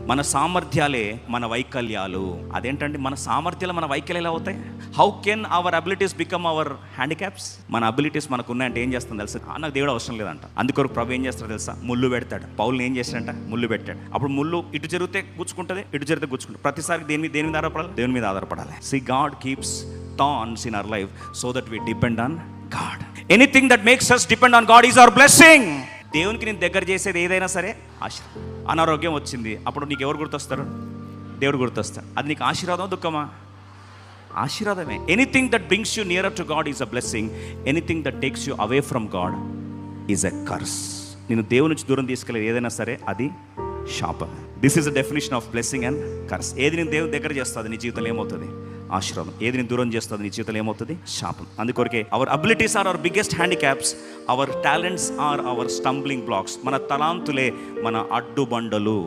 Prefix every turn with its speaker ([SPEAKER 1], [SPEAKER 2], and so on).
[SPEAKER 1] మన సామర్థ్యాలే మన వైకల్యాలు. అదేంటండి, మన సామర్థ్యాలు మన వైకల్యాలు ఎలా అవుతాయి? How can our abilities become our handicaps? మన అబిలిటీస్ మనకు ఉన్నాయంటే ఏం చేస్తుంది తెలుసా? నాకు దేవుడు అవసరం లేదంట. అందుకొరకు ప్రభు ఏం చేస్తాడు తెలుసా? ముళ్ళు పెడతాడు. పౌల్ని ఏం చేశాడంట? ముళ్ళు పెట్టాడు. అప్పుడు ముళ్ళు ఇటు జరిగితే గుచ్చుకుంటుంది, ఇటు జరిగితే గుచ్చుకుంటుంది. ప్రతిసారి దేని మీద ఆధారపడాలి? దేవుని మీద ఆధారపడాలి. See God keeps thorns in our life so that we depend on God. Anything that makes us depend on God is our blessing. దేవునికి నేను దగ్గర చేసేది ఏదైనా సరే ఆశీర్వాదం. అనారోగ్యం వచ్చింది, అప్పుడు నీకు ఎవరు గుర్తొస్తారు? దేవుడు గుర్తొస్తాడు. అది నీకు ఆశీర్వాదం దుఃఖమా? ఆశీర్వాదమే. Anything that brings you nearer to God is a blessing. Anything that takes you away from God is a curse. నేను దేవుని నుంచి దూరం తీసుకెళ్ళేది ఏదైనా సరే అది శాపం. This is the definition of blessing and curse. ఏది నేను దేవుని దగ్గర చేస్తుంది నీ జీవితంలో ఏమవుతుంది? ఆశీర్వాదం. ఏది నేను దూరం చేస్తుంది నీ జీవితంలో ఏమవుతుంది? శాపం. అందుకొరకే our abilities are our biggest handicaps, our talents are our stumbling blocks. మన తలాంతులే మన అడ్డుబండలు.